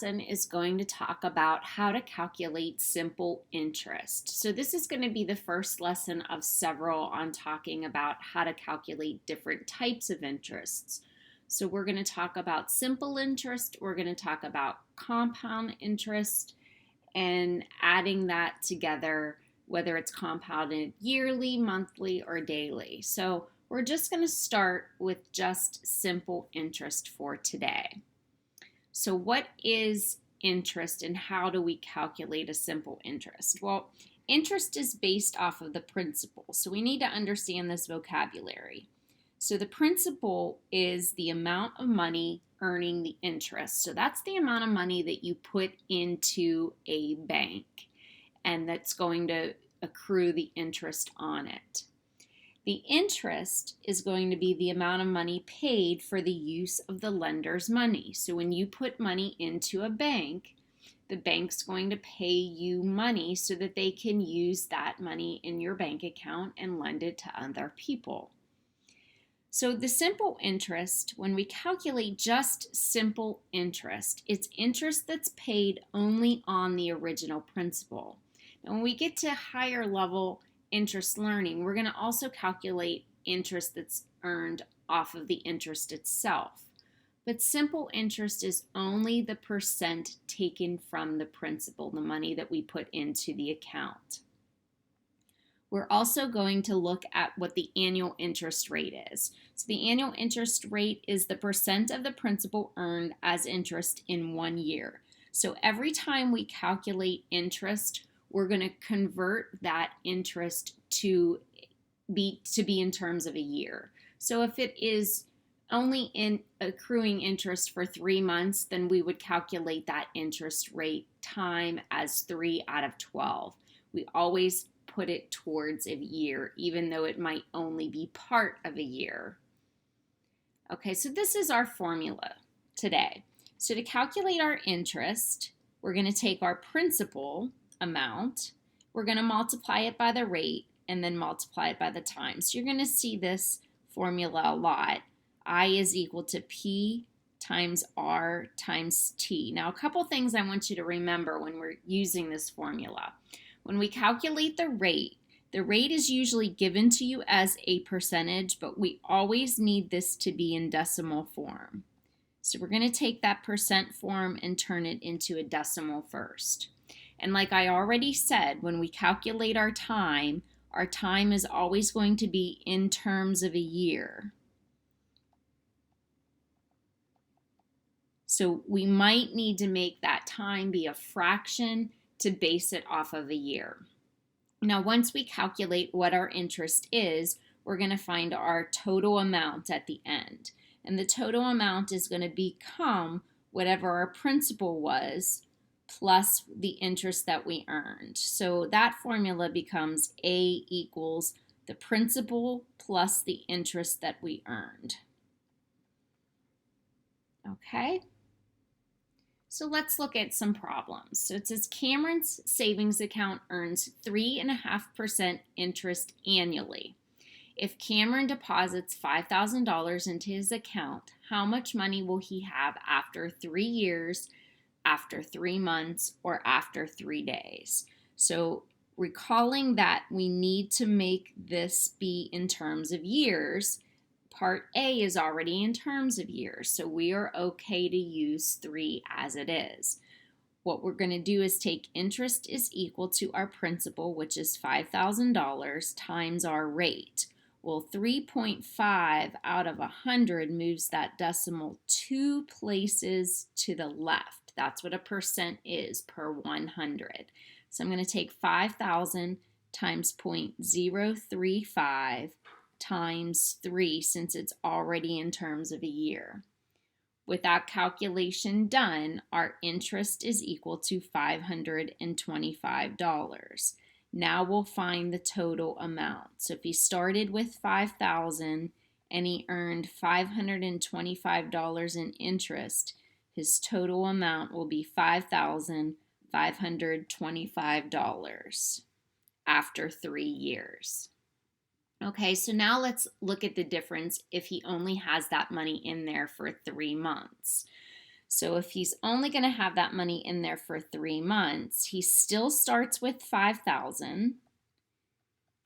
lesson is going to talk about how to calculate simple interest. So this is going to be the first lesson of several on talking about how to calculate different types of interests. So we're going to talk about simple interest, we're going to talk about compound interest, and adding that together, whether it's compounded yearly, monthly, or daily. So we're just going to start with just simple interest for today. So what is interest and how do we calculate a simple interest? Well, interest is based off of the principal. So we need to understand this vocabulary. So the principal is the amount of money earning the interest. So that's the amount of money that you put into a bank and that's going to accrue the interest on it. The interest is going to be the amount of money paid for the use of the lender's money. So when you put money into a bank, the bank's going to pay you money so that they can use that money in your bank account and lend it to other people. So the simple interest, when we calculate just simple interest, it's interest that's paid only on the original principal. Now when we get to higher level interest learning, we're going to also calculate interest that's earned off of the interest itself. But simple interest is only the percent taken from the principal, the money that we put into the account. We're also going to look at what the annual interest rate is. So the annual interest rate is the percent of the principal earned as interest in 1 year. So every time we calculate interest, we're going to convert that interest to be in terms of a year. So if it is only in accruing interest for 3 months, then we would calculate that interest rate time as 3 out of 12. We always put it towards a year, even though it might only be part of a year. Okay, so this is our formula today. So to calculate our interest, we're going to take our principal amount, we're going to multiply it by the rate, and then multiply it by the time. So you're going to see this formula a lot. I is equal to P times R times T. Now, a couple things I want you to remember when we're using this formula. When we calculate the rate is usually given to you as a percentage, but we always need this to be in decimal form. So we're going to take that percent form and turn it into a decimal first. And like I already said, when we calculate our time is always going to be in terms of a year. So we might need to make that time be a fraction to base it off of a year. Now, once we calculate what our interest is, we're going to find our total amount at the end. And the total amount is going to become whatever our principal was plus the interest that we earned. So that formula becomes A equals the principal plus the interest that we earned. Okay? So let's look at some problems. So it says Cameron's savings account earns 3.5% interest annually. If Cameron deposits $5,000 into his account, how much money will he have after 3 years, after 3 months, or after 3 days? So recalling that we need to make this be in terms of years, Part A is already in terms of years, so we are okay to use 3 as it is. What we're going to do is take interest is equal to our principal, which is $5,000, times our rate. Well, 3.5 out of 100 moves that decimal 2 places to the left. That's what a percent is per 100. So I'm going to take 5,000 times 0.035 times 3 since it's already in terms of a year. With that calculation done, our interest is equal to $525. Now we'll find the total amount. So if he started with 5,000 and he earned $525 in interest, his total amount will be $5,525 after 3 years. Okay, so now let's look at the difference if he only has that money in there for 3 months. So if he's only going to have that money in there for 3 months, he still starts with 5,000.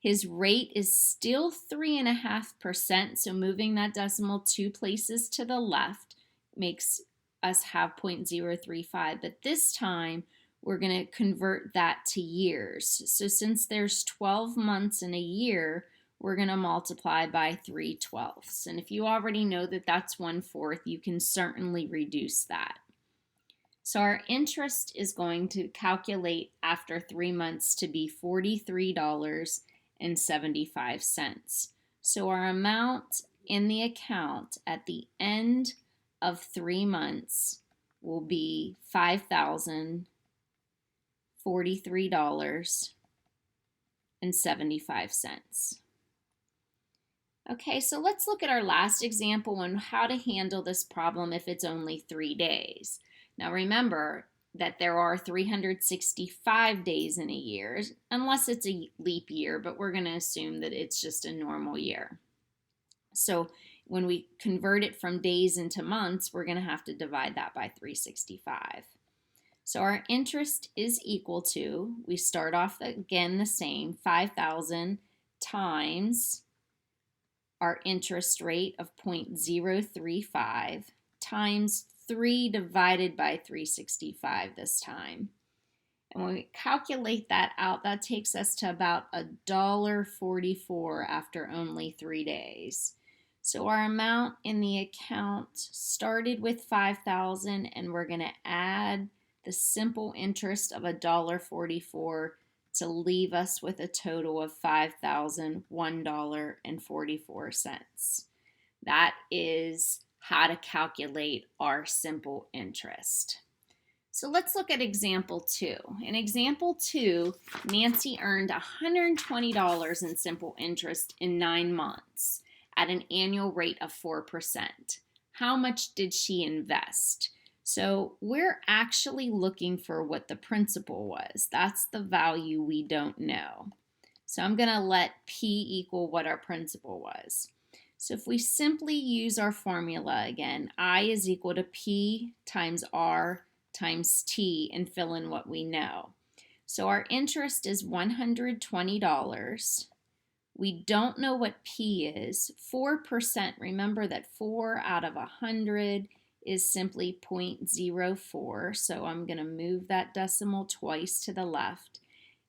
His rate is still 3.5%, so moving that decimal 2 places to the left makes us have 0.035, but this time we're going to convert that to years. So since there's 12 months in a year, we're going to multiply by 3/12. And if you already know that that's 1/4, you can certainly reduce that. So our interest is going to calculate after 3 months to be $43.75. So our amount in the account at the end of 3 months will be $5,043.75. Okay, so let's look at our last example on how to handle this problem if it's only 3 days. Now remember that there are 365 days in a year, unless it's a leap year, but we're going to assume that it's just a normal year. So when we convert it from days into months, we're going to have to divide that by 365. So our interest is equal to, we start off again the same, 5,000 times our interest rate of 0.035 times 3 divided by 365 this time. And when we calculate that out, that takes us to about $1.44 after only 3 days. So our amount in the account started with 5,000, and we're going to add the simple interest of $1.44 to leave us with a total of $5,001.44. That is how to calculate our simple interest. So let's look at example 2. In example 2, Nancy earned $120 in simple interest in 9 months at an annual rate of 4%. How much did she invest? So we're actually looking for what the principal was. That's the value we don't know. So I'm going to let P equal what our principal was. So if we simply use our formula again, I is equal to P times R times T and fill in what we know. So our interest is $120. We don't know what P is. 4%, remember that 4 out of 100 is simply 0.04. So I'm going to move that decimal twice to the left.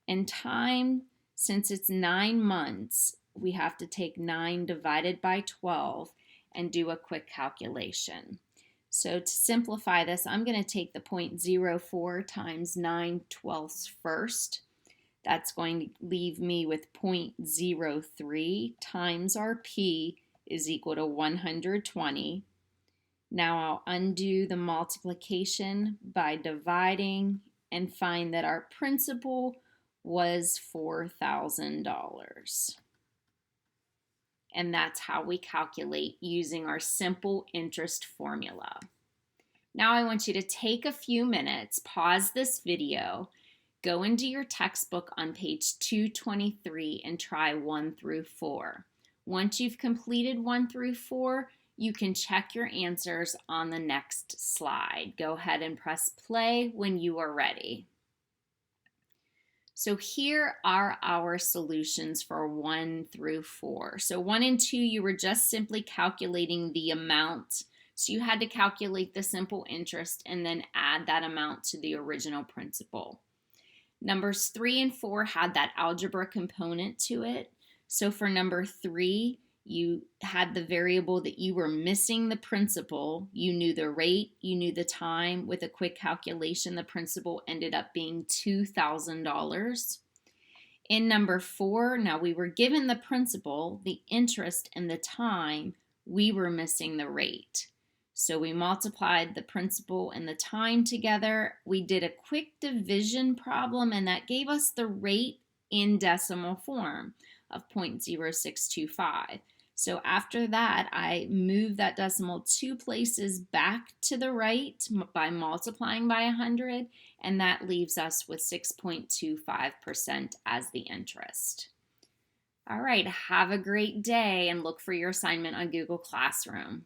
And time, since it's 9 months, we have to take 9 divided by 12 and do a quick calculation. So to simplify this, I'm going to take the 0.04 times 9/12 first. That's going to leave me with 0.03 times our P is equal to 120. Now I'll undo the multiplication by dividing and find that our principal was $4,000. And that's how we calculate using our simple interest formula. Now I want you to take a few minutes, pause this video, go into your textbook on page 223 and try 1 through 4. Once you've completed 1 through 4, you can check your answers on the next slide. Go ahead and press play when you are ready. So here are our solutions for 1 through 4. So 1 and 2, you were just simply calculating the amount. So you had to calculate the simple interest and then add that amount to the original principal. Numbers 3 and 4 had that algebra component to it. So for number 3, you had the variable that you were missing the principal. You knew the rate, you knew the time. With a quick calculation, the principal ended up being $2,000. In number 4, now we were given the principal, the interest, and the time. We were missing the rate. So we multiplied the principal and the time together. We did a quick division problem, and that gave us the rate in decimal form of 0.0625. So after that, I moved that decimal 2 places back to the right by multiplying by 100, and that leaves us with 6.25% as the interest. All right, have a great day and look for your assignment on Google Classroom.